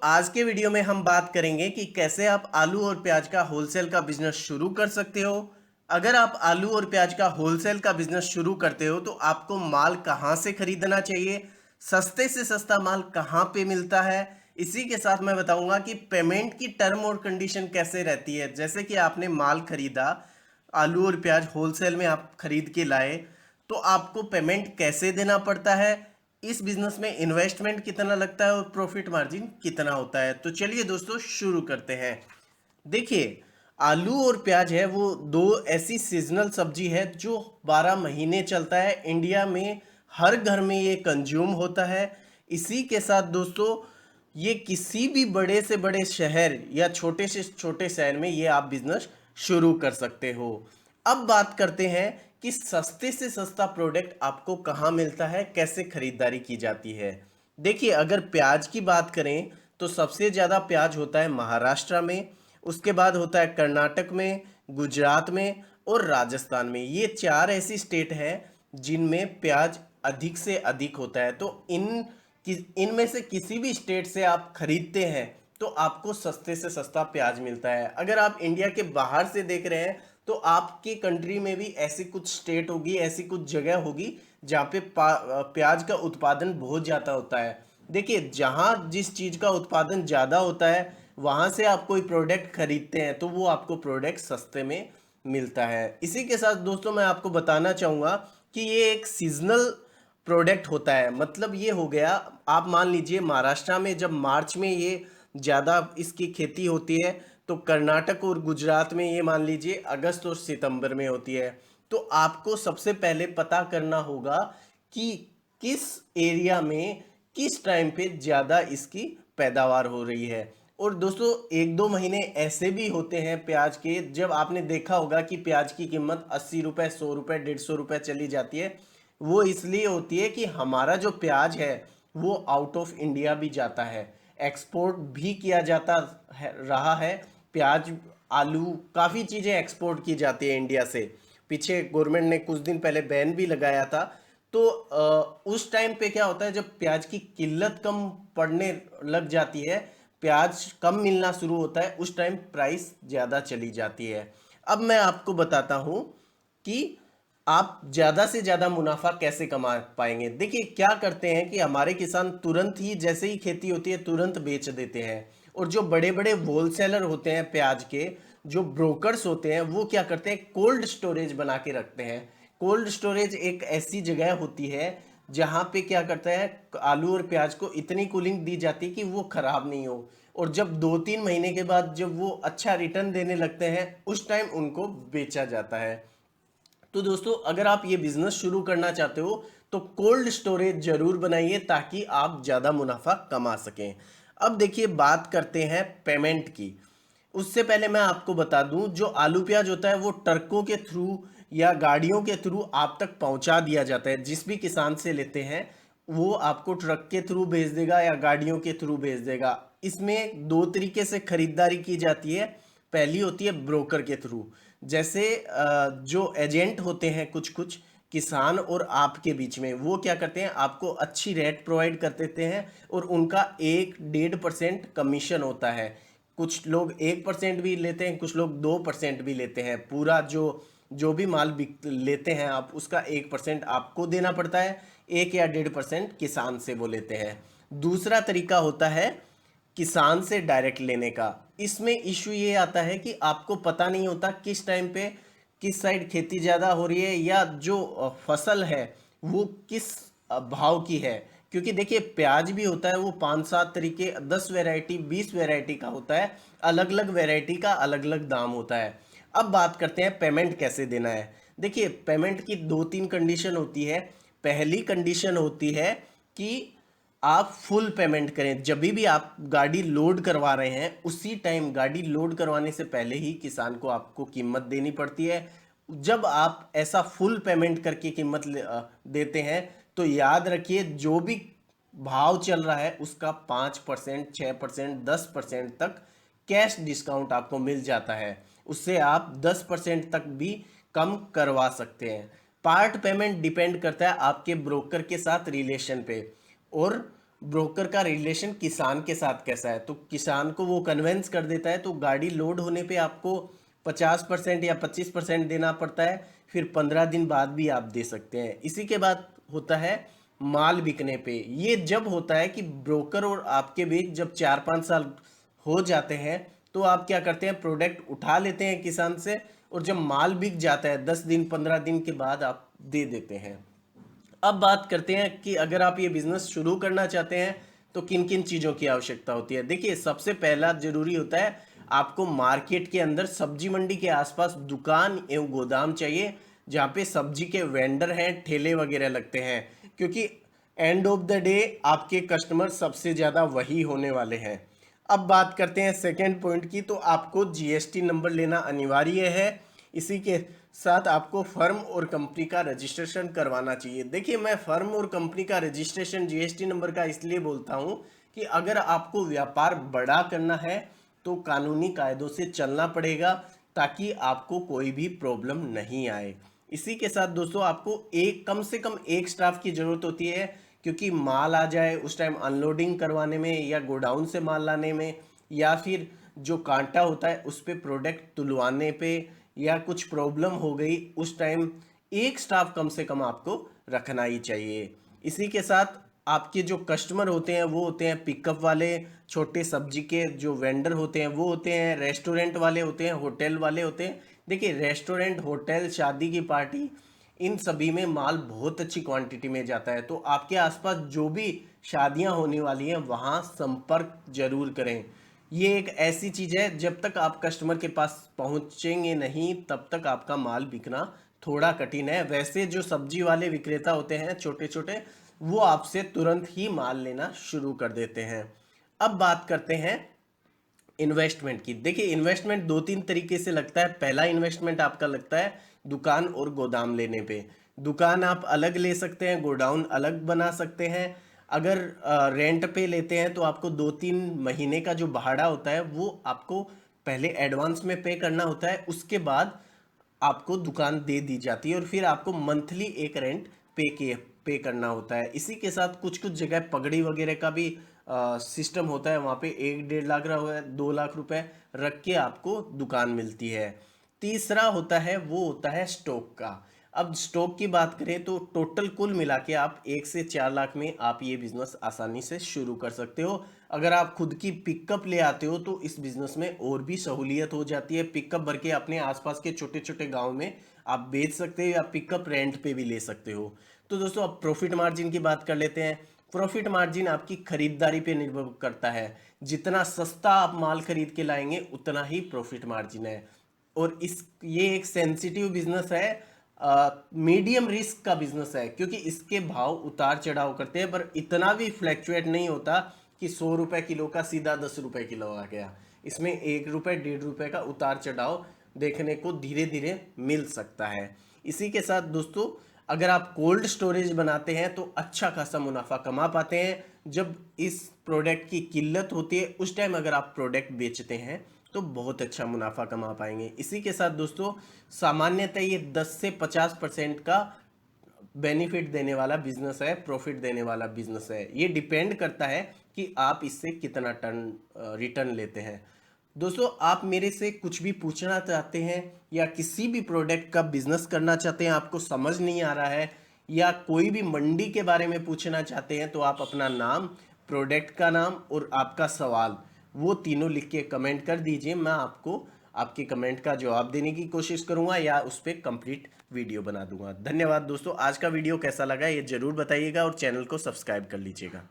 आज के वीडियो में हम बात करेंगे कि कैसे आप आलू और प्याज का होलसेल का बिजनेस शुरू कर सकते हो। अगर आप आलू और प्याज का होलसेल का बिजनेस शुरू करते हो तो आपको माल कहाँ से खरीदना चाहिए, सस्ते से सस्ता माल कहाँ पे मिलता है। इसी के साथ मैं बताऊंगा कि पेमेंट की टर्म और कंडीशन कैसे रहती है। जैसे कि आपने माल खरीदा, आलू और प्याज होलसेल में आप खरीद के लाए, तो आपको पेमेंट कैसे देना पड़ता है, इस बिजनेस में इन्वेस्टमेंट कितना लगता है और प्रॉफिट मार्जिन कितना होता है। तो चलिए दोस्तों शुरू करते हैं। देखिए, आलू और प्याज है वो दो ऐसी सीजनल सब्जी है जो 12 महीने चलता है। इंडिया में हर घर में ये कंज्यूम होता है। इसी के साथ दोस्तों, ये किसी भी बड़े से बड़े शहर या छोटे से छोटे शहर में ये आप बिजनेस शुरू कर सकते हो। अब बात करते हैं कि सस्ते से सस्ता प्रोडक्ट आपको कहाँ मिलता है, कैसे खरीदारी की जाती है। देखिए, अगर प्याज की बात करें तो सबसे ज़्यादा प्याज होता है महाराष्ट्र में, उसके बाद होता है कर्नाटक में, गुजरात में और राजस्थान में। ये चार ऐसी स्टेट हैं जिनमें प्याज अधिक से अधिक होता है। तो इनमें से किसी भी स्टेट से आप खरीदते हैं तो आपको सस्ते से सस्ता प्याज मिलता है। अगर आप इंडिया के बाहर से देख रहे हैं तो आपकी कंट्री में भी ऐसी कुछ स्टेट होगी, ऐसी कुछ जगह होगी जहाँ पे प्याज का उत्पादन बहुत ज़्यादा होता है। देखिए, जहाँ जिस चीज़ का उत्पादन ज़्यादा होता है वहाँ से आप कोई प्रोडक्ट खरीदते हैं तो वो आपको प्रोडक्ट सस्ते में मिलता है। इसी के साथ दोस्तों मैं आपको बताना चाहूँगा कि ये एक सीजनल प्रोडक्ट होता है। मतलब ये हो गया, आप मान लीजिए महाराष्ट्र में जब मार्च में ये ज़्यादा इसकी खेती होती है, तो कर्नाटक और गुजरात में ये मान लीजिए अगस्त और सितंबर में होती है। तो आपको सबसे पहले पता करना होगा कि किस एरिया में किस टाइम पे ज़्यादा इसकी पैदावार हो रही है। और दोस्तों, एक दो महीने ऐसे भी होते हैं प्याज के जब आपने देखा होगा कि प्याज की कीमत 80 रुपये, 100 रुपये, 150 रुपये चली जाती है। वो इसलिए होती है कि हमारा जो प्याज है वो आउट ऑफ इंडिया भी जाता है, एक्सपोर्ट भी किया जाता रहा है। प्याज, आलू, काफ़ी चीज़ें एक्सपोर्ट की जाती है इंडिया से। पीछे गवर्नमेंट ने कुछ दिन पहले बैन भी लगाया था। तो उस टाइम पे क्या होता है, जब प्याज की किल्लत कम पड़ने लग जाती है, प्याज कम मिलना शुरू होता है, उस टाइम प्राइस ज़्यादा चली जाती है। अब मैं आपको बताता हूँ कि आप ज़्यादा से ज़्यादा मुनाफा कैसे कमा पाएंगे। देखिए, क्या करते हैं कि हमारे किसान तुरंत ही, जैसे ही खेती होती है तुरंत बेच देते हैं। और जो बड़े बड़े होलसेलर होते हैं प्याज के, जो ब्रोकर्स होते हैं, वो क्या करते हैं, कोल्ड स्टोरेज बना के रखते हैं। कोल्ड स्टोरेज एक ऐसी जगह होती है जहाँ पे क्या करता है, आलू और प्याज को इतनी कूलिंग दी जाती है कि वो खराब नहीं हो। और जब 2-3 महीने के बाद जब वो अच्छा रिटर्न देने लगते हैं, उस टाइम उनको बेचा जाता है। तो दोस्तों, अगर आप ये बिजनेस शुरू करना चाहते हो तो कोल्ड स्टोरेज जरूर बनाइए ताकि आप ज़्यादा मुनाफा कमा सकें। अब देखिए, बात करते हैं पेमेंट की। उससे पहले मैं आपको बता दूं, जो आलू प्याज होता है वो ट्रकों के थ्रू या गाड़ियों के थ्रू आप तक पहुंचा दिया जाता है। जिस भी किसान से लेते हैं वो आपको ट्रक के थ्रू भेज देगा या गाड़ियों के थ्रू भेज देगा। इसमें दो तरीके से खरीदारी की जाती है। पहली होती है ब्रोकर के थ्रू। जैसे जो एजेंट होते हैं कुछ कुछ किसान और आपके बीच में, वो क्या करते हैं, आपको अच्छी रेट प्रोवाइड कर देते हैं और उनका 1-1.5% कमीशन होता है। कुछ लोग 1% भी लेते हैं, कुछ लोग 2% भी लेते हैं। पूरा जो जो भी माल बिक लेते हैं आप, उसका 1% आपको देना पड़ता है, 1 या 1.5% किसान से वो लेते हैं। दूसरा तरीका होता है किसान से डायरेक्ट लेने का। इसमें इशू ये आता है कि आपको पता नहीं होता किस टाइम पे किस साइड खेती ज़्यादा हो रही है या जो फसल है वो किस भाव की है। क्योंकि देखिए, प्याज भी होता है वो 5-7 तरीके, 10 वैरायटी, 20 वैरायटी का होता है। अलग अलग वैरायटी का अलग अलग दाम होता है। अब बात करते हैं पेमेंट कैसे देना है। देखिए, पेमेंट की 2-3 कंडीशन होती है। पहली कंडीशन होती है कि आप फुल पेमेंट करें। जब भी आप गाड़ी लोड करवा रहे हैं उसी टाइम, गाड़ी लोड करवाने से पहले ही किसान को आपको कीमत देनी पड़ती है। जब आप ऐसा फुल पेमेंट करके कीमत देते हैं तो याद रखिए, जो भी भाव चल रहा है उसका 5%, 6%, 10% तक कैश डिस्काउंट आपको मिल जाता है। उससे आप 10% तक भी कम करवा सकते हैं। पार्ट पेमेंट डिपेंड करता है आपके ब्रोकर के साथ रिलेशन पे। और ब्रोकर का रिलेशन किसान के साथ कैसा है, तो किसान को वो कन्वेंस कर देता है, तो गाड़ी लोड होने पे आपको 50% या 25% देना पड़ता है, फिर 15 दिन बाद भी आप दे सकते हैं। इसी के बाद होता है माल बिकने पे। ये जब होता है कि ब्रोकर और आपके बीच जब 4-5 साल हो जाते हैं, तो आप क्या करते हैं, प्रोडक्ट उठा लेते हैं किसान से, और जब माल बिक जाता है 10 दिन 15 दिन के बाद आप दे देते हैं। अब बात करते हैं कि अगर आप ये बिजनेस शुरू करना चाहते हैं तो किन किन चीज़ों की आवश्यकता होती है। देखिए, सबसे पहला जरूरी होता है आपको मार्केट के अंदर सब्जी मंडी के आसपास दुकान एवं गोदाम चाहिए, जहाँ पे सब्जी के वेंडर हैं, ठेले वगैरह लगते हैं, क्योंकि एंड ऑफ द डे आपके कस्टमर सबसे ज़्यादा वही होने वाले हैं। अब बात करते हैं सेकेंड पॉइंट की, तो आपको जीएसटी नंबर लेना अनिवार्य है। इसी के साथ आपको फर्म और कंपनी का रजिस्ट्रेशन करवाना चाहिए। देखिए, मैं फर्म और कंपनी का रजिस्ट्रेशन जीएसटी नंबर का इसलिए बोलता हूं कि अगर आपको व्यापार बड़ा करना है तो कानूनी कायदों से चलना पड़ेगा, ताकि आपको कोई भी प्रॉब्लम नहीं आए। इसी के साथ दोस्तों, आपको एक कम से कम एक स्टाफ की जरूरत होती है, क्योंकि माल आ जाए उस टाइम अनलोडिंग करवाने में, या गोडाउन से माल लाने में, या फिर जो कांटा होता है उस पे प्रोडक्ट तुलवाने पे, या कुछ प्रॉब्लम हो गई उस टाइम, एक स्टाफ कम से कम आपको रखना ही चाहिए। इसी के साथ आपके जो कस्टमर होते हैं वो होते हैं पिकअप वाले, छोटे सब्जी के जो वेंडर होते हैं वो होते हैं, रेस्टोरेंट वाले होते हैं, होटल वाले होते हैं। देखिए, रेस्टोरेंट, होटल, शादी की पार्टी, इन सभी में माल बहुत अच्छी क्वांटिटी में जाता है। तो आपके आसपास जो भी शादियां होने वाली हैं वहाँ संपर्क जरूर करें। ये एक ऐसी चीज़ है, जब तक आप कस्टमर के पास पहुंचेंगे नहीं तब तक आपका माल बिकना थोड़ा कठिन है। वैसे जो सब्जी वाले विक्रेता होते हैं छोटे छोटे, वो आपसे तुरंत ही माल लेना शुरू कर देते हैं। अब बात करते हैं इन्वेस्टमेंट की। देखिए, इन्वेस्टमेंट दो तीन तरीके से लगता है। पहला इन्वेस्टमेंट आपका लगता है दुकान और गोदाम लेने पे। दुकान आप अलग ले सकते हैं, गोडाउन अलग बना सकते हैं। अगर रेंट पे लेते हैं तो आपको 2-3 महीने का जो भाड़ा होता है वो आपको पहले एडवांस में पे करना होता है, उसके बाद आपको दुकान दे दी जाती है, और फिर आपको मंथली एक रेंट पे करना होता है। इसी के साथ कुछ कुछ जगह पगड़ी वगैरह का भी सिस्टम होता है, वहाँ पे 1-1.5 लाख 2 लाख रुपए रख के आपको दुकान मिलती है। तीसरा होता है वो होता है स्टॉक का। अब स्टॉक की बात करें तो टोटल कुल मिला के आप 1 से 4 लाख में आप ये बिजनेस आसानी से शुरू कर सकते हो। अगर आप खुद की पिकअप ले आते हो तो इस बिजनेस में और भी सहूलियत हो जाती है। पिकअप भर के अपने आसपास के छोटे छोटे गांव में आप बेच सकते हो, या पिकअप रेंट पे भी ले सकते हो। तो दोस्तों, अब प्रॉफिट मार्जिन की बात कर लेते हैं। प्रॉफिट मार्जिन आपकी खरीदारी पे निर्भर करता है। जितना सस्ता आप माल खरीद के लाएंगे उतना ही प्रॉफिट मार्जिन है। और ये एक सेंसिटिव बिजनेस है, मीडियम रिस्क का बिजनेस है, क्योंकि इसके भाव उतार चढ़ाव करते हैं, पर इतना भी फ्लैक्चुएट नहीं होता कि 100 रुपए किलो का सीधा 10 रुपए किलो आ गया। इसमें 1 रुपए 1.5 रुपए का उतार चढ़ाव देखने को धीरे धीरे मिल सकता है। इसी के साथ दोस्तों, अगर आप कोल्ड स्टोरेज बनाते हैं तो अच्छा खासा मुनाफा कमा पाते हैं। जब इस प्रोडक्ट की किल्लत होती है उस टाइम अगर आप प्रोडक्ट बेचते हैं तो बहुत अच्छा मुनाफा कमा पाएंगे। इसी के साथ दोस्तों, सामान्यतः ये 10 से 50% का बेनिफिट देने वाला बिजनेस है, प्रॉफिट देने वाला बिजनेस है। ये डिपेंड करता है कि आप इससे कितना टर्न रिटर्न लेते हैं। दोस्तों, आप मेरे से कुछ भी पूछना चाहते हैं या किसी भी प्रोडक्ट का बिजनेस करना चाहते हैं, आपको समझ नहीं आ रहा है, या कोई भी मंडी के बारे में पूछना चाहते हैं, तो आप अपना नाम, प्रोडक्ट का नाम और आपका सवाल, वो तीनों लिख के कमेंट कर दीजिए। मैं आपको आपके कमेंट का जवाब देने की कोशिश करूंगा, या उस पर कंप्लीट वीडियो बना दूंगा। धन्यवाद दोस्तों। आज का वीडियो कैसा लगा ये जरूर बताइएगा, और चैनल को सब्सक्राइब कर लीजिएगा।